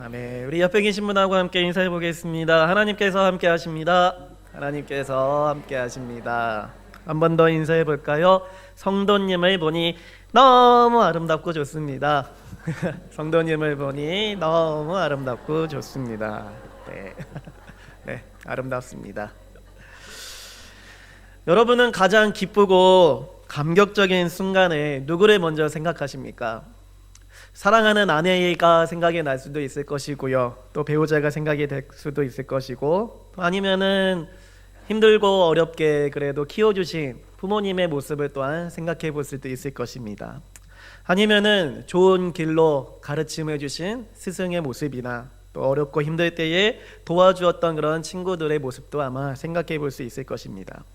아멘. 우리 옆에 계신 분하고 함께 인사해 보겠습니다. 하나님께서 함께 하십니다. 하나님께서 함께 하십니다. 한 번 더 인사해 볼까요? 성도님을 보니 너무 아름답고 좋습니다. 성도님을 보니 너무 아름답고 좋습니다. 네, 네, 아름답습니다. 여러분은 가장 기쁘고 감격적인 순간에 누구를 먼저 생각하십니까? 사랑하는 아내가 생각이 날 수도 있을 것이고요, 또 배우자가 생각이 될 수도 있을 것이고, 또 아니면은 힘들고 어렵게 그래도 키워주신 부모님의 모습을 또한 생각해 볼 수도 있을 것입니다. 아니면은 좋은 길로 가르침해 주신 스승의 모습이나 또 어렵고 힘들 때에 도와주었던 그런 친구들의 모습도 아마 생각해 볼 수 있을 것입니다.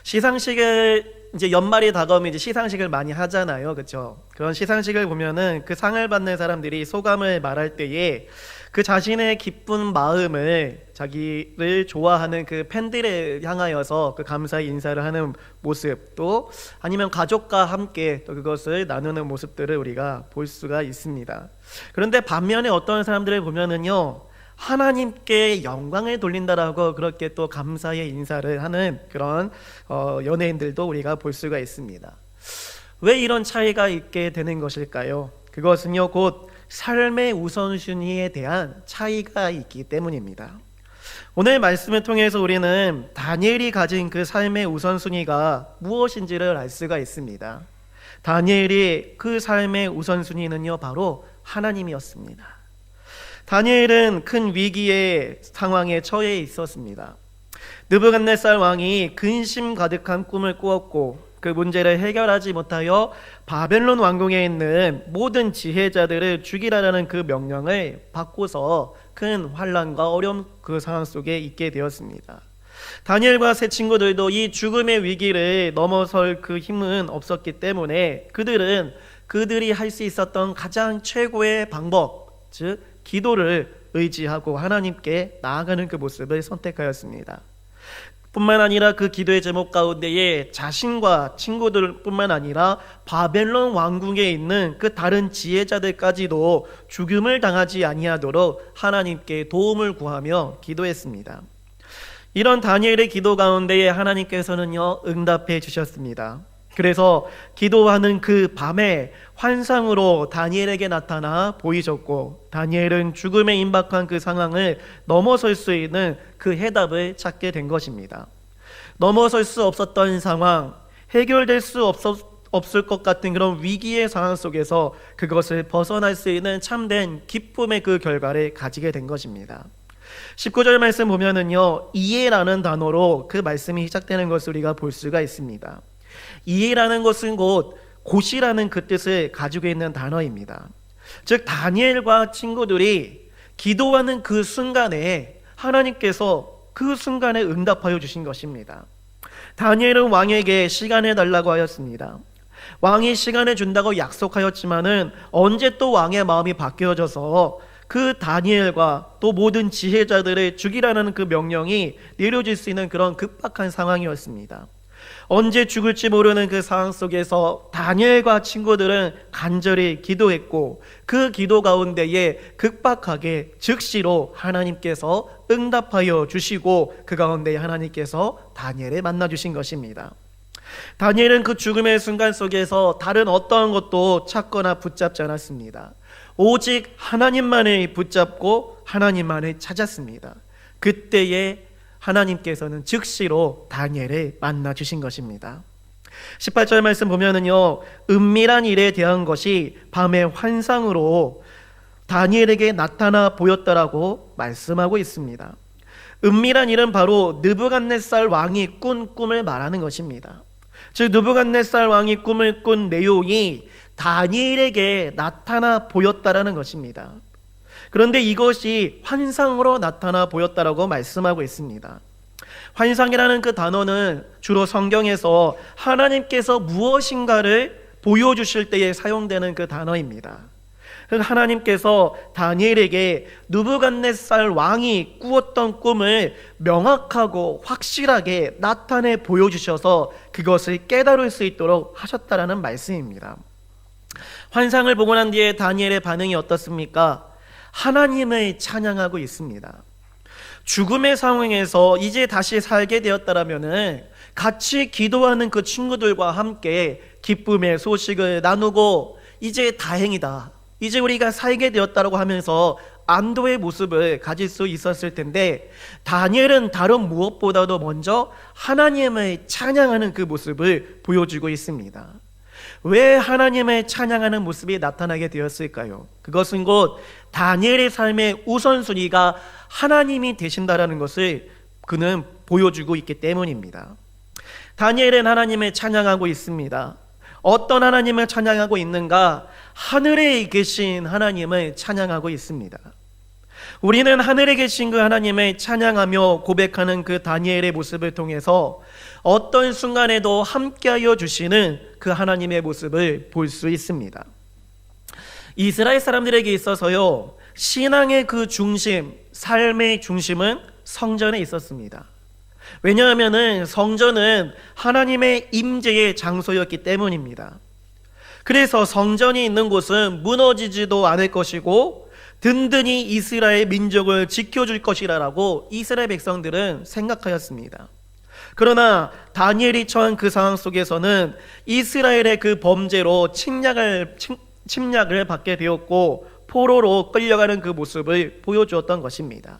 시상식을 이제 연말이 다가오면 이제 시상식을 많이 하잖아요, 그렇죠? 그런 시상식을 보면은 그 상을 받는 사람들이 소감을 말할 때에 그 자신의 기쁜 마음을 자기를 좋아하는 그 팬들에 향하여서 그 감사의 인사를 하는 모습, 또 아니면 가족과 함께 또 그것을 나누는 모습들을 우리가 볼 수가 있습니다. 그런데 반면에 어떤 사람들을 보면은요, 하나님께 영광을 돌린다라고 그렇게 또 감사의 인사를 하는 그런 연예인들도 우리가 볼 수가 있습니다. 왜 이런 차이가 있게 되는 것일까요? 그것은요, 곧 삶의 우선순위에 대한 차이가 있기 때문입니다. 오늘 말씀을 통해서 우리는 다니엘이 가진 그 삶의 우선순위가 무엇인지를 알 수가 있습니다. 다니엘이 그 삶의 우선순위는요, 바로 하나님이었습니다. 다니엘은 큰 위기의 상황에 처해 있었습니다. 느부갓네살 왕이 근심 가득한 꿈을 꾸었고, 그 문제를 해결하지 못하여 바벨론 왕궁에 있는 모든 지혜자들을 죽이라는 그 명령을 받고서 큰 환난과 어려움 그 상황 속에 있게 되었습니다. 다니엘과 세 친구들도 이 죽음의 위기를 넘어설 그 힘은 없었기 때문에 그들은 그들이 할 수 있었던 가장 최고의 방법, 즉 기도를 의지하고 하나님께 나아가는 그 모습을 선택하였습니다. 뿐만 아니라 그 기도의 제목 가운데에 자신과 친구들 뿐만 아니라 바벨론 왕궁에 있는 그 다른 지혜자들까지도 죽음을 당하지 아니하도록 하나님께 도움을 구하며 기도했습니다. 이런 다니엘의 기도 가운데에 하나님께서는요, 응답해 주셨습니다. 그래서 기도하는 그 밤에 환상으로 다니엘에게 나타나 보이셨고, 다니엘은 죽음에 임박한 그 상황을 넘어설 수 있는 그 해답을 찾게 된 것입니다. 넘어설 수 없었던 상황, 해결될 수 없을 것 같은 그런 위기의 상황 속에서 그것을 벗어날 수 있는 참된 기쁨의 그 결과를 가지게 된 것입니다. 19절 말씀 보면은요, 이해라는 단어로 그 말씀이 시작되는 것을 우리가 볼 수가 있습니다. 이해라는 것은 곧 곧이라는 그 뜻을 가지고 있는 단어입니다. 즉 다니엘과 친구들이 기도하는 그 순간에 하나님께서 그 순간에 응답하여 주신 것입니다. 다니엘은 왕에게 시간을 달라고 하였습니다. 왕이 시간을 준다고 약속하였지만은 언제 또 왕의 마음이 바뀌어져서 그 다니엘과 또 모든 지혜자들을 죽이라는 그 명령이 내려질 수 있는 그런 급박한 상황이었습니다. 언제 죽을지 모르는 그 상황 속에서 다니엘과 친구들은 간절히 기도했고, 그 기도 가운데에 급박하게 즉시로 하나님께서 응답하여 주시고, 그 가운데 하나님께서 다니엘을 만나 주신 것입니다. 다니엘은 그 죽음의 순간 속에서 다른 어떠한 것도 찾거나 붙잡지 않았습니다. 오직 하나님만을 붙잡고 하나님만을 찾았습니다. 그때에 하나님께서는 즉시로 다니엘을 만나 주신 것입니다. 18절 말씀 보면은요, 은밀한 일에 대한 것이 밤의 환상으로 다니엘에게 나타나 보였다라고 말씀하고 있습니다. 은밀한 일은 바로 느부갓네살 왕이 꾼 꿈을 말하는 것입니다. 즉 느부갓네살 왕이 꿈을 꾼 내용이 다니엘에게 나타나 보였다라는 것입니다. 그런데 이것이 환상으로 나타나 보였다라고 말씀하고 있습니다. 환상이라는 그 단어는 주로 성경에서 하나님께서 무엇인가를 보여주실 때에 사용되는 그 단어입니다. 하나님께서 다니엘에게 느부갓네살 왕이 꾸었던 꿈을 명확하고 확실하게 나타내 보여주셔서 그것을 깨달을 수 있도록 하셨다라는 말씀입니다. 환상을 보고 난 뒤에 다니엘의 반응이 어떻습니까? 하나님을 찬양하고 있습니다. 죽음의 상황에서 이제 다시 살게 되었다라면은 같이 기도하는 그 친구들과 함께 기쁨의 소식을 나누고 이제 다행이다, 이제 우리가 살게 되었다라고 하면서 안도의 모습을 가질 수 있었을 텐데, 다니엘은 다른 무엇보다도 먼저 하나님을 찬양하는 그 모습을 보여주고 있습니다. 왜 하나님을 찬양하는 모습이 나타나게 되었을까요? 그것은 곧 다니엘의 삶의 우선순위가 하나님이 되신다라는 것을 그는 보여주고 있기 때문입니다. 다니엘은 하나님을 찬양하고 있습니다. 어떤 하나님을 찬양하고 있는가? 하늘에 계신 하나님을 찬양하고 있습니다. 우리는 하늘에 계신 그 하나님을 찬양하며 고백하는 그 다니엘의 모습을 통해서 어떤 순간에도 함께하여 주시는 그 하나님의 모습을 볼 수 있습니다. 이스라엘 사람들에게 있어서요, 신앙의 그 중심, 삶의 중심은 성전에 있었습니다. 왜냐하면 성전은 하나님의 임재의 장소였기 때문입니다. 그래서 성전이 있는 곳은 무너지지도 않을 것이고 든든히 이스라엘 민족을 지켜줄 것이라고 이스라엘 백성들은 생각하였습니다. 그러나 다니엘이 처한 그 상황 속에서는 이스라엘의 그 범죄로 침략을 받게 되었고 포로로 끌려가는 그 모습을 보여주었던 것입니다.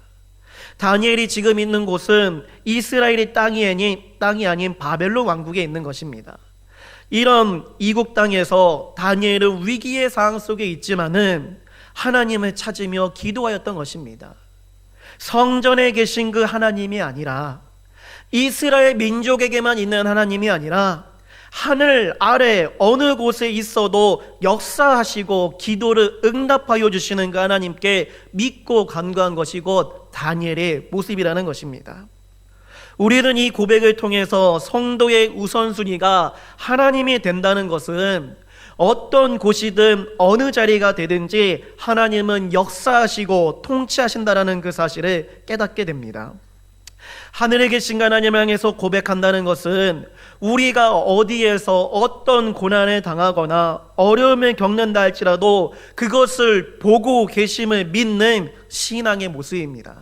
다니엘이 지금 있는 곳은 이스라엘의 땅이 아닌 바벨론 왕국에 있는 것입니다. 이런 이국 땅에서 다니엘은 위기의 상황 속에 있지만은 하나님을 찾으며 기도하였던 것입니다. 성전에 계신 그 하나님이 아니라, 이스라엘 민족에게만 있는 하나님이 아니라 하늘 아래 어느 곳에 있어도 역사하시고 기도를 응답하여 주시는 그 하나님께 믿고 간구한 것이 곧 다니엘의 모습이라는 것입니다. 우리는 이 고백을 통해서 성도의 우선순위가 하나님이 된다는 것은 어떤 곳이든 어느 자리가 되든지 하나님은 역사하시고 통치하신다라는 그 사실을 깨닫게 됩니다. 하늘에 계신 하나님을 향해서 고백한다는 것은 우리가 어디에서 어떤 고난을 당하거나 어려움을 겪는다 할지라도 그것을 보고 계심을 믿는 신앙의 모습입니다.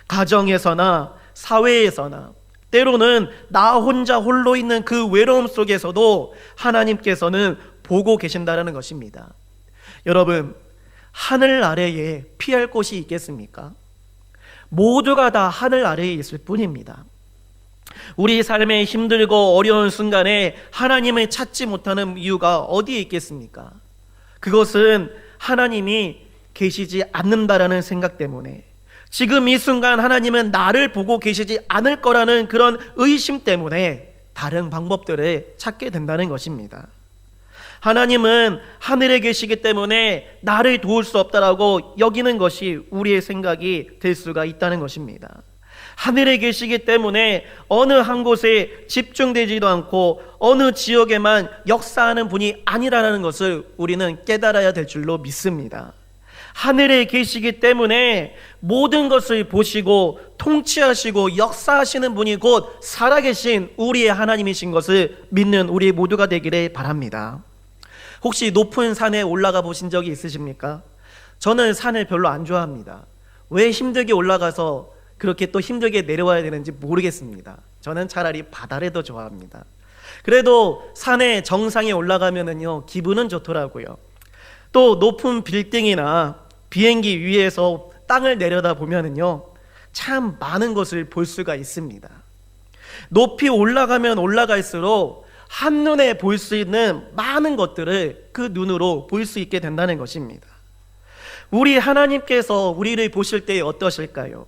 가정에서나 사회에서나 때로는 나 혼자 홀로 있는 그 외로움 속에서도 하나님께서는 보고 계신다는 것입니다. 여러분, 하늘 아래에 피할 곳이 있겠습니까? 모두가 다 하늘 아래에 있을 뿐입니다. 우리 삶에 힘들고 어려운 순간에 하나님을 찾지 못하는 이유가 어디에 있겠습니까? 그것은 하나님이 계시지 않는다라는 생각 때문에, 지금 이 순간 하나님은 나를 보고 계시지 않을 거라는 그런 의심 때문에 다른 방법들을 찾게 된다는 것입니다. 하나님은 하늘에 계시기 때문에 나를 도울 수 없다라고 여기는 것이 우리의 생각이 될 수가 있다는 것입니다. 하늘에 계시기 때문에 어느 한 곳에 집중되지도 않고 어느 지역에만 역사하는 분이 아니라는 것을 우리는 깨달아야 될 줄로 믿습니다. 하늘에 계시기 때문에 모든 것을 보시고 통치하시고 역사하시는 분이 곧 살아계신 우리의 하나님이신 것을 믿는 우리 모두가 되기를 바랍니다. 혹시 높은 산에 올라가 보신 적이 있으십니까? 저는 산을 별로 안 좋아합니다. 왜 힘들게 올라가서 그렇게 또 힘들게 내려와야 되는지 모르겠습니다. 저는 차라리 바다를 더 좋아합니다. 그래도 산의 정상에 올라가면은요, 기분은 좋더라고요. 또 높은 빌딩이나 비행기 위에서 땅을 내려다 보면은요, 참 많은 것을 볼 수가 있습니다. 높이 올라가면 올라갈수록 한눈에 볼 수 있는 많은 것들을 그 눈으로 볼 수 있게 된다는 것입니다. 우리 하나님께서 우리를 보실 때 어떠실까요?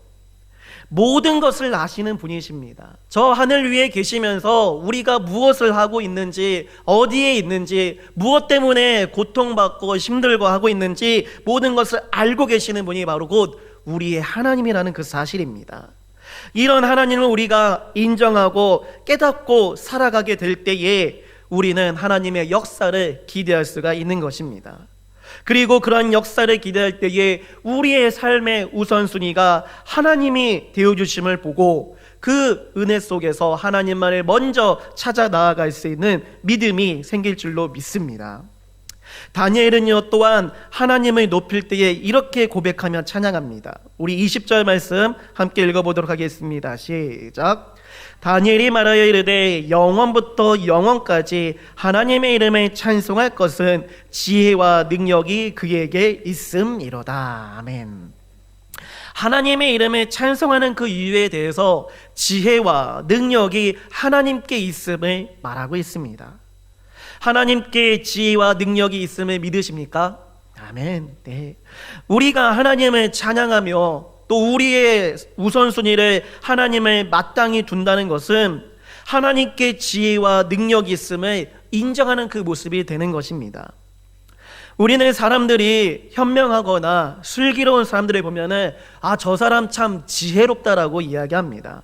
모든 것을 아시는 분이십니다. 저 하늘 위에 계시면서 우리가 무엇을 하고 있는지, 어디에 있는지, 무엇 때문에 고통받고 힘들고 하고 있는지 모든 것을 알고 계시는 분이 바로 곧 우리의 하나님이라는 그 사실입니다. 이런 하나님을 우리가 인정하고 깨닫고 살아가게 될 때에 우리는 하나님의 역사를 기대할 수가 있는 것입니다. 그리고 그런 역사를 기대할 때에 우리의 삶의 우선순위가 하나님이 되어주심을 보고 그 은혜 속에서 하나님만을 먼저 찾아 나아갈 수 있는 믿음이 생길 줄로 믿습니다. 다니엘은요 또한 하나님을 높일 때에 이렇게 고백하며 찬양합니다. 우리 20절 말씀 함께 읽어보도록 하겠습니다. 시작. 다니엘이 말하여 이르되 영원부터 영원까지 하나님의 이름을 찬송할 것은 지혜와 능력이 그에게 있음이로다. 아멘. 하나님의 이름을 찬송하는 그 이유에 대해서 지혜와 능력이 하나님께 있음을 말하고 있습니다. 하나님께 지혜와 능력이 있음을 믿으십니까? 아멘. 네. 우리가 하나님을 찬양하며 또 우리의 우선순위를 하나님을 마땅히 둔다는 것은 하나님께 지혜와 능력이 있음을 인정하는 그 모습이 되는 것입니다. 우리는 사람들이 현명하거나 슬기로운 사람들을 보면은 저 사람 참 지혜롭다라고 이야기합니다.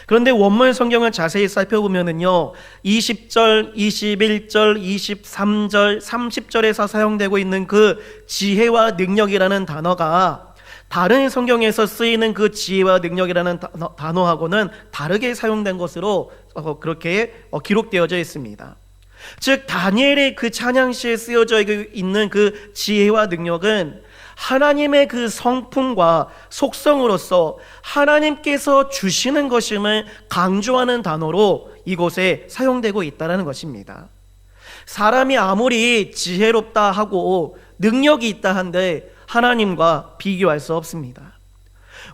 그런데 원문 성경을 자세히 살펴보면은요 20절, 21절, 23절, 30절에서 사용되고 있는 그 지혜와 능력이라는 단어가 다른 성경에서 쓰이는 그 지혜와 능력이라는 단어하고는 다르게 사용된 것으로 그렇게 기록되어져 있습니다. 즉 다니엘의 그 찬양시에 쓰여져 있는 그 지혜와 능력은 하나님의 그 성품과 속성으로서 하나님께서 주시는 것임을 강조하는 단어로 이곳에 사용되고 있다는 것입니다. 사람이 아무리 지혜롭다 하고 능력이 있다 한들 하나님과 비교할 수 없습니다.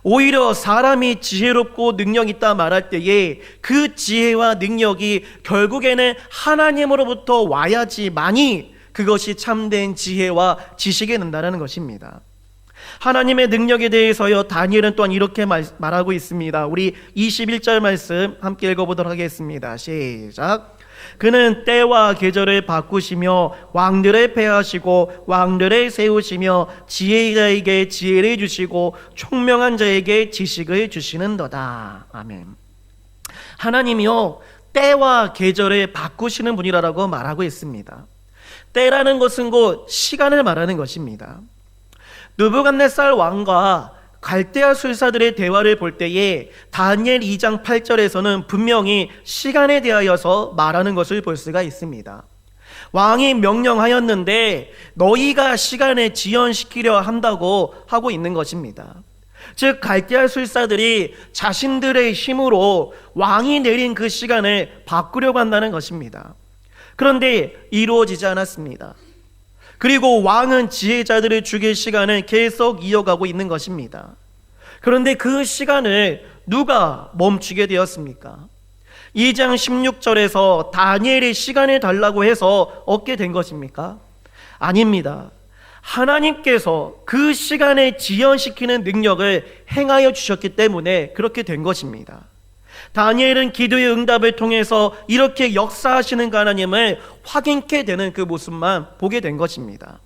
오히려 사람이 지혜롭고 능력 있다 말할 때에 그 지혜와 능력이 결국에는 하나님으로부터 와야지만이 그것이 참된 지혜와 지식이 된다는 것입니다. 하나님의 능력에 대해서요 다니엘은 또한 이렇게 말하고 있습니다. 우리 21절 말씀 함께 읽어보도록 하겠습니다. 시작. 그는 때와 계절을 바꾸시며 왕들을 패하시고 왕들을 세우시며 지혜자에게 지혜를 주시고 총명한 자에게 지식을 주시는도다. 아멘. 하나님이요 때와 계절을 바꾸시는 분이라고 말하고 있습니다. 때라는 것은 곧 시간을 말하는 것입니다. 느부갓네살 왕과 갈대아 술사들의 대화를 볼 때에 다니엘 2장 8절에서는 분명히 시간에 대하여서 말하는 것을 볼 수가 있습니다. 왕이 명령하였는데 너희가 시간을 지연시키려 한다고 하고 있는 것입니다. 즉 갈대아 술사들이 자신들의 힘으로 왕이 내린 그 시간을 바꾸려고 한다는 것입니다. 그런데 이루어지지 않았습니다. 그리고 왕은 지혜자들을 죽일 시간을 계속 이어가고 있는 것입니다. 그런데 그 시간을 누가 멈추게 되었습니까? 2장 16절에서 다니엘이 시간을 달라고 해서 얻게 된 것입니까? 아닙니다. 하나님께서 그 시간을 지연시키는 능력을 행하여 주셨기 때문에 그렇게 된 것입니다. 다니엘은 기도의 응답을 통해서 이렇게 역사하시는 하나님을 확인케 되는 그 모습만 보게 된 것입니다.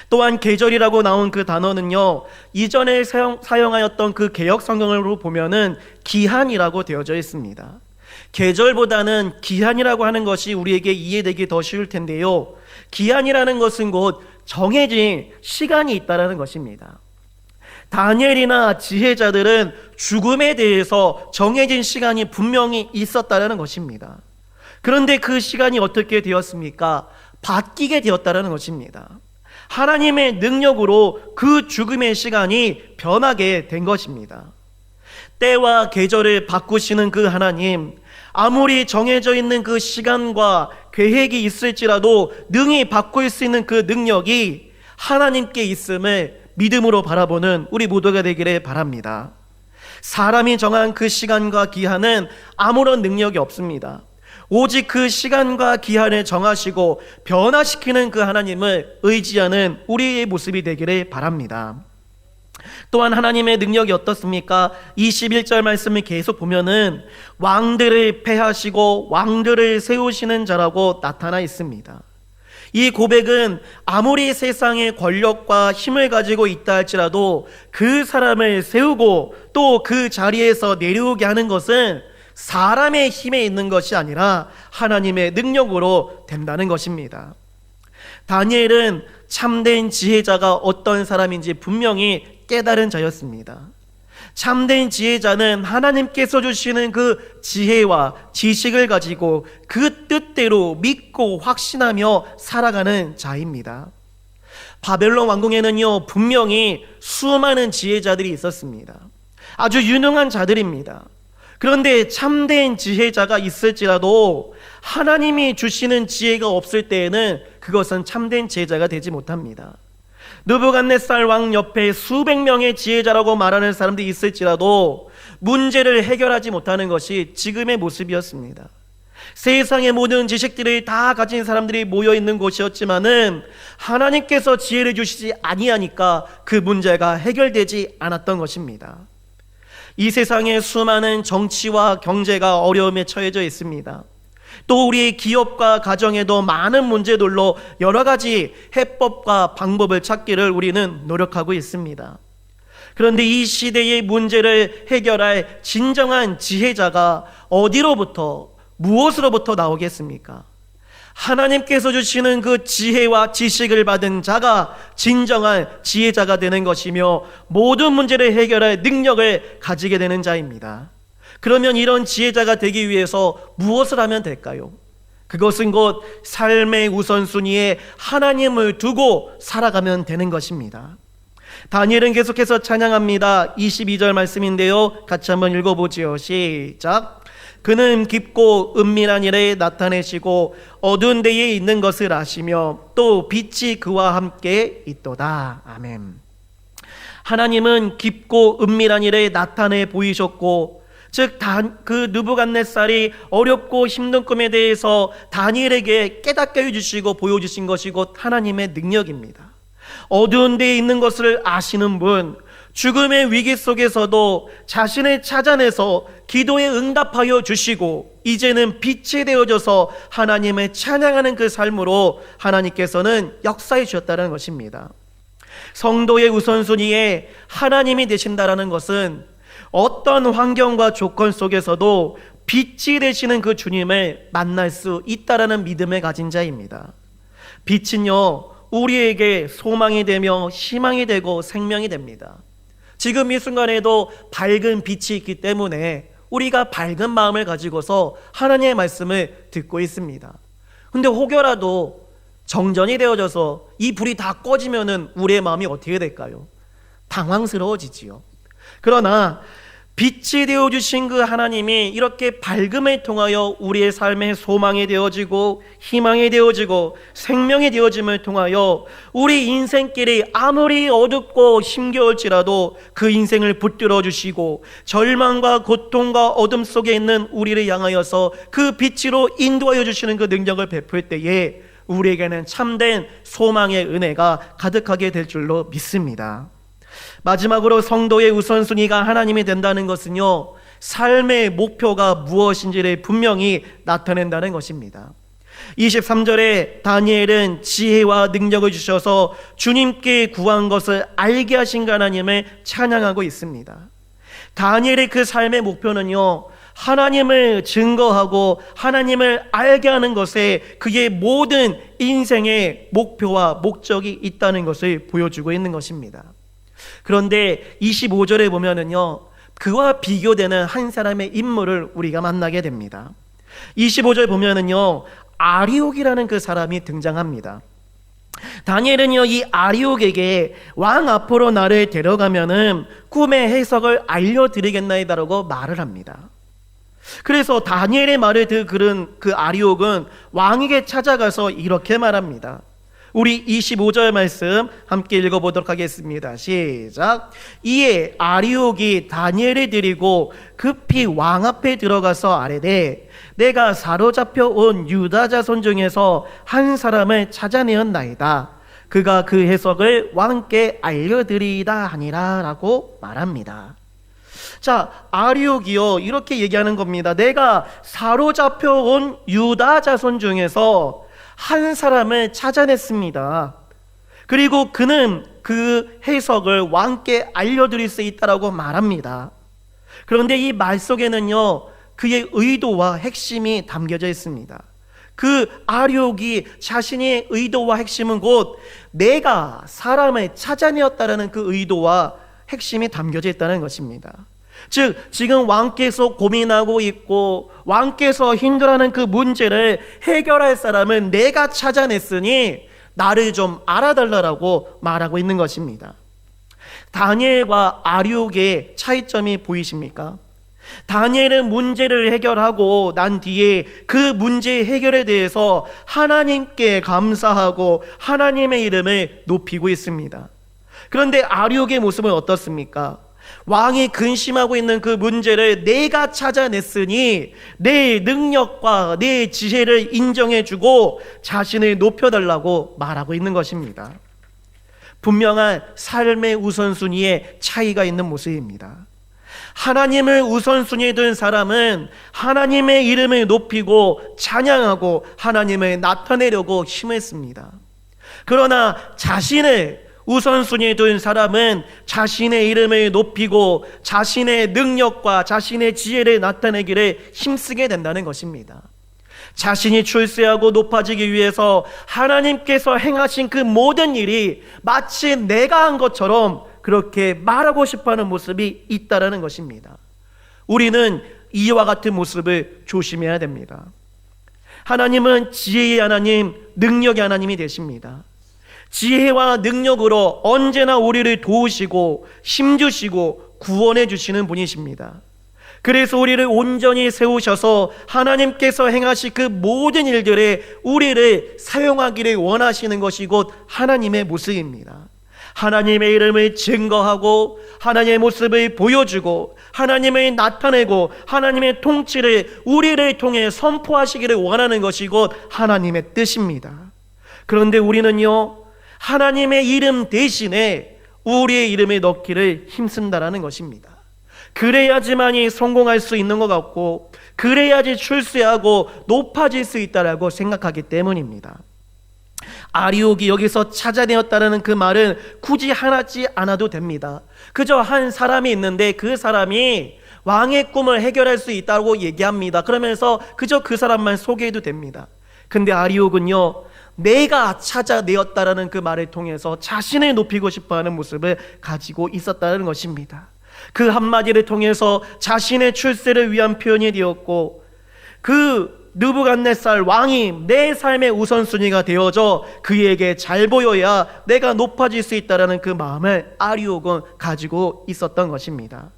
또한 계절이라고 나온 그 단어는요 이전에 사용하였던 그 개역 성경으로 보면은 기한이라고 되어져 있습니다. 계절보다는 기한이라고 하는 것이 우리에게 이해되기 더 쉬울 텐데요 기한이라는 것은 곧 정해진 시간이 있다는 것입니다. 다니엘이나 지혜자들은 죽음에 대해서 정해진 시간이 분명히 있었다는 것입니다. 그런데 그 시간이 어떻게 되었습니까? 바뀌게 되었다는 것입니다. 하나님의 능력으로 그 죽음의 시간이 변하게 된 것입니다. 때와 계절을 바꾸시는 그 하나님, 아무리 정해져 있는 그 시간과 계획이 있을지라도 능히 바꿀 수 있는 그 능력이 하나님께 있음을 믿음으로 바라보는 우리 모두가 되기를 바랍니다. 사람이 정한 그 시간과 기한은 아무런 능력이 없습니다. 오직 그 시간과 기한을 정하시고 변화시키는 그 하나님을 의지하는 우리의 모습이 되기를 바랍니다. 또한 하나님의 능력이 어떻습니까? 21절 말씀을 계속 보면은 왕들을 패하시고 왕들을 세우시는 자라고 나타나 있습니다. 이 고백은 아무리 세상의 권력과 힘을 가지고 있다 할지라도 그 사람을 세우고 또 그 자리에서 내려오게 하는 것은 사람의 힘에 있는 것이 아니라 하나님의 능력으로 된다는 것입니다. 다니엘은 참된 지혜자가 어떤 사람인지 분명히 깨달은 자였습니다. 참된 지혜자는 하나님께서 주시는 그 지혜와 지식을 가지고 그 뜻대로 믿고 확신하며 살아가는 자입니다. 바벨론 왕궁에는요, 분명히 수많은 지혜자들이 있었습니다. 아주 유능한 자들입니다. 그런데 참된 지혜자가 있을지라도 하나님이 주시는 지혜가 없을 때에는 그것은 참된 지혜자가 되지 못합니다. 느부갓네살 왕 옆에 수백 명의 지혜자라고 말하는 사람들이 있을지라도 문제를 해결하지 못하는 것이 지금의 모습이었습니다. 세상의 모든 지식들을 다 가진 사람들이 모여있는 곳이었지만은 하나님께서 지혜를 주시지 아니하니까 그 문제가 해결되지 않았던 것입니다. 이 세상에 수많은 정치와 경제가 어려움에 처해져 있습니다. 또 우리 기업과 가정에도 많은 문제들로 여러 가지 해법과 방법을 찾기를 우리는 노력하고 있습니다. 그런데 이 시대의 문제를 해결할 진정한 지혜자가 어디로부터, 무엇으로부터 나오겠습니까? 하나님께서 주시는 그 지혜와 지식을 받은 자가 진정한 지혜자가 되는 것이며 모든 문제를 해결할 능력을 가지게 되는 자입니다. 그러면 이런 지혜자가 되기 위해서 무엇을 하면 될까요? 그것은 곧 삶의 우선순위에 하나님을 두고 살아가면 되는 것입니다. 다니엘은 계속해서 찬양합니다. 22절 말씀인데요, 같이 한번 읽어보지요. 시작. 그는 깊고 은밀한 일에 나타내시고 어두운 데에 있는 것을 아시며 또 빛이 그와 함께 있도다. 아멘. 하나님은 깊고 은밀한 일에 나타내 보이셨고, 즉 그 느부갓네살이 어렵고 힘든 꿈에 대해서 다니엘에게 깨닫게 해주시고 보여주신 것이 곧 하나님의 능력입니다. 어두운 데에 있는 것을 아시는 분, 죽음의 위기 속에서도 자신을 찾아내서 기도에 응답하여 주시고 이제는 빛이 되어져서 하나님을 찬양하는 그 삶으로 하나님께서는 역사해 주셨다는 것입니다. 성도의 우선순위에 하나님이 되신다라는 것은 어떤 환경과 조건 속에서도 빛이 되시는 그 주님을 만날 수 있다라는 믿음을 가진 자입니다. 빛은요, 우리에게 소망이 되며 희망이 되고 생명이 됩니다. 지금 이 순간에도 밝은 빛이 있기 때문에 우리가 밝은 마음을 가지고서 하나님의 말씀을 듣고 있습니다. 근데 혹여라도 정전이 되어져서 이 불이 다 꺼지면은 우리의 마음이 어떻게 될까요? 당황스러워지지요. 그러나 빛이 되어주신 그 하나님이 이렇게 밝음을 통하여 우리의 삶의 소망이 되어지고 희망이 되어지고 생명이 되어짐을 통하여 우리 인생길이 아무리 어둡고 힘겨울지라도 그 인생을 붙들어 주시고 절망과 고통과 어둠 속에 있는 우리를 향하여서 그 빛으로 인도하여 주시는 그 능력을 베풀 때에 우리에게는 참된 소망의 은혜가 가득하게 될 줄로 믿습니다. 마지막으로 성도의 우선순위가 하나님이 된다는 것은요, 삶의 목표가 무엇인지를 분명히 나타낸다는 것입니다. 23절에 다니엘은 지혜와 능력을 주셔서 주님께 구한 것을 알게 하신 하나님을 찬양하고 있습니다. 다니엘의 그 삶의 목표는요, 하나님을 증거하고 하나님을 알게 하는 것에 그의 모든 인생의 목표와 목적이 있다는 것을 보여주고 있는 것입니다. 그런데 25절에 보면은요, 그와 비교되는 한 사람의 인물을 우리가 만나게 됩니다. 25절 보면은요, 아리옥이라는 그 사람이 등장합니다. 다니엘은요, 이 아리옥에게 왕 앞으로 나를 데려가면은 꿈의 해석을 알려드리겠나이다라고 말을 합니다. 그래서 다니엘의 말을 들은 그 아리옥은 왕에게 찾아가서 이렇게 말합니다. 우리 25절 말씀 함께 읽어보도록 하겠습니다. 시작. 이에 아리옥이 다니엘을 데리고 급히 왕 앞에 들어가서 아뢰되 내가 사로잡혀 온 유다 자손 중에서 한 사람을 찾아내었나이다. 그가 그 해석을 왕께 알려드리이다 하니라 라고 말합니다. 자, 아리옥이요, 이렇게 얘기하는 겁니다. 내가 사로잡혀 온 유다 자손 중에서 한 사람을 찾아냈습니다. 그리고 그는 그 해석을 왕께 알려드릴 수 있다라고 말합니다. 그런데 이 말 속에는요, 그의 의도와 핵심이 담겨져 있습니다. 그 아리옥이 자신의 의도와 핵심은 곧 내가 사람을 찾아내었다라는 그 의도와 핵심이 담겨져 있다는 것입니다. 즉 지금 왕께서 고민하고 있고 왕께서 힘들어하는 그 문제를 해결할 사람은 내가 찾아냈으니 나를 좀 알아달라고 말하고 있는 것입니다. 다니엘과 아리옥의 차이점이 보이십니까? 다니엘은 문제를 해결하고 난 뒤에 그 문제 해결에 대해서 하나님께 감사하고 하나님의 이름을 높이고 있습니다. 그런데 아리옥의 모습은 어떻습니까? 왕이 근심하고 있는 그 문제를 내가 찾아냈으니 내 능력과 내 지혜를 인정해주고 자신을 높여달라고 말하고 있는 것입니다. 분명한 삶의 우선순위에 차이가 있는 모습입니다. 하나님을 우선순위에 둔 사람은 하나님의 이름을 높이고 찬양하고 하나님을 나타내려고 힘을 씁니다. 그러나 자신을 우선순위에 둔 사람은 자신의 이름을 높이고 자신의 능력과 자신의 지혜를 나타내기를 힘쓰게 된다는 것입니다. 자신이 출세하고 높아지기 위해서 하나님께서 행하신 그 모든 일이 마치 내가 한 것처럼 그렇게 말하고 싶어하는 모습이 있다라는 것입니다. 우리는 이와 같은 모습을 조심해야 됩니다. 하나님은 지혜의 하나님, 능력의 하나님이 되십니다. 지혜와 능력으로 언제나 우리를 도우시고 힘주시고 구원해 주시는 분이십니다. 그래서 우리를 온전히 세우셔서 하나님께서 행하실 그 모든 일들에 우리를 사용하기를 원하시는 것이 곧 하나님의 모습입니다. 하나님의 이름을 증거하고 하나님의 모습을 보여주고 하나님을 나타내고 하나님의 통치를 우리를 통해 선포하시기를 원하는 것이 곧 하나님의 뜻입니다. 그런데 우리는요, 하나님의 이름 대신에 우리의 이름을 넣기를 힘쓴다라는 것입니다. 그래야지만이 성공할 수 있는 것 같고 그래야지 출세하고 높아질 수 있다라고 생각하기 때문입니다. 아리옥이 여기서 찾아내었다라는 그 말은 굳이 하지 않아도 됩니다. 그저 한 사람이 있는데 그 사람이 왕의 꿈을 해결할 수 있다고 얘기합니다. 그러면서 그저 그 사람만 소개해도 됩니다. 근데 아리옥은요, 내가 찾아내었다라는 그 말을 통해서 자신을 높이고 싶어하는 모습을 가지고 있었다는 것입니다. 그 한마디를 통해서 자신의 출세를 위한 표현이 되었고 그 느부갓네살 왕이 내 삶의 우선순위가 되어져 그에게 잘 보여야 내가 높아질 수 있다는 그 마음을 아리옥은 가지고 있었던 것입니다.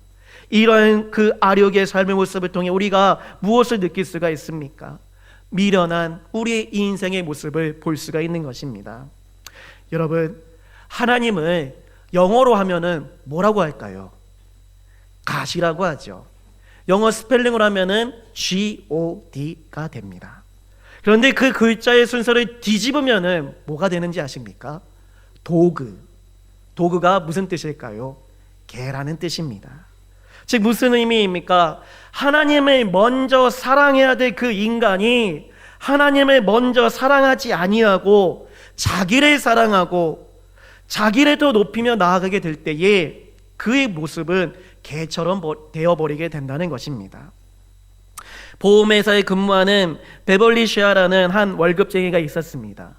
이런 그 아리옥의 삶의 모습을 통해 우리가 무엇을 느낄 수가 있습니까? 미련한 우리의 인생의 모습을 볼 수가 있는 것입니다. 여러분, 하나님을 영어로 하면은 뭐라고 할까요? God이라고 하죠. 영어 스펠링으로 하면은 God가 됩니다. 그런데 그 글자의 순서를 뒤집으면은 뭐가 되는지 아십니까? 도그. 도그가 무슨 뜻일까요? 개라는 뜻입니다. 즉 무슨 의미입니까? 하나님을 먼저 사랑해야 될 그 인간이 하나님을 먼저 사랑하지 아니하고 자기를 사랑하고 자기를 더 높이며 나아가게 될 때에 그의 모습은 개처럼 되어버리게 된다는 것입니다. 보험회사에 근무하는 베벌리 쉐아라는 한 월급쟁이가 있었습니다.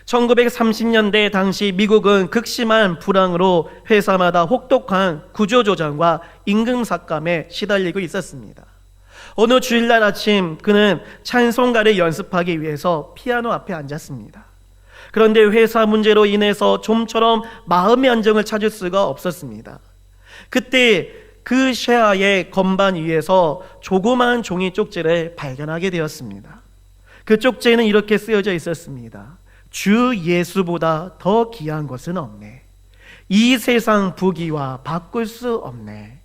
1930년대 당시 미국은 극심한 불황으로 회사마다 혹독한 구조조정과 임금 삭감에 시달리고 있었습니다. 어느 주일날 아침 그는 찬송가를 연습하기 위해서 피아노 앞에 앉았습니다. 그런데 회사 문제로 인해서 좀처럼 마음의 안정을 찾을 수가 없었습니다. 그때 그 쉐아의 건반 위에서 조그마한 종이 쪽지를 발견하게 되었습니다. 그 쪽지에는 이렇게 쓰여져 있었습니다. 주 예수보다 더 귀한 것은 없네. 이 세상 부귀와 바꿀 수 없네.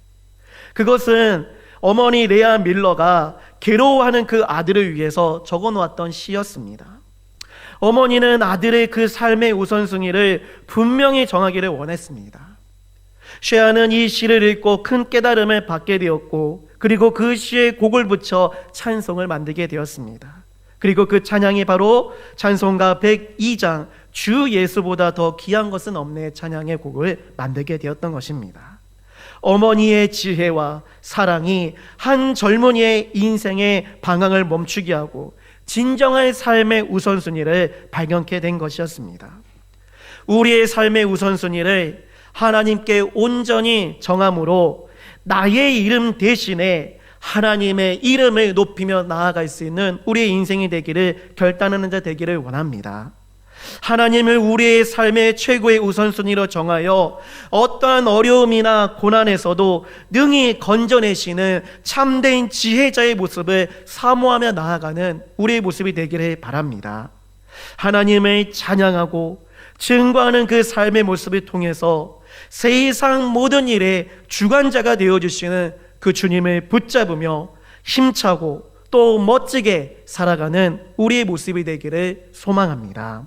그것은 어머니 레아 밀러가 괴로워하는 그 아들을 위해서 적어놓았던 시였습니다. 어머니는 아들의 그 삶의 우선순위를 분명히 정하기를 원했습니다. 쉐아는 이 시를 읽고 큰 깨달음을 받게 되었고 그리고 그 시에 곡을 붙여 찬송을 만들게 되었습니다. 그리고 그 찬양이 바로 찬송가 102장 주 예수보다 더 귀한 것은 없네 찬양의 곡을 만들게 되었던 것입니다. 어머니의 지혜와 사랑이 한 젊은이의 인생의 방향을 멈추게 하고 진정한 삶의 우선순위를 발견케 된 것이었습니다. 우리의 삶의 우선순위를 하나님께 온전히 정함으로 나의 이름 대신에 하나님의 이름을 높이며 나아갈 수 있는 우리의 인생이 되기를 결단하는 자 되기를 원합니다. 하나님을 우리의 삶의 최고의 우선순위로 정하여 어떠한 어려움이나 고난에서도 능히 건져내시는 참된 지혜자의 모습을 사모하며 나아가는 우리의 모습이 되기를 바랍니다. 하나님을 찬양하고 증거하는 그 삶의 모습을 통해서 세상 모든 일의 주관자가 되어주시는 그 주님을 붙잡으며 힘차고 또 멋지게 살아가는 우리의 모습이 되기를 소망합니다.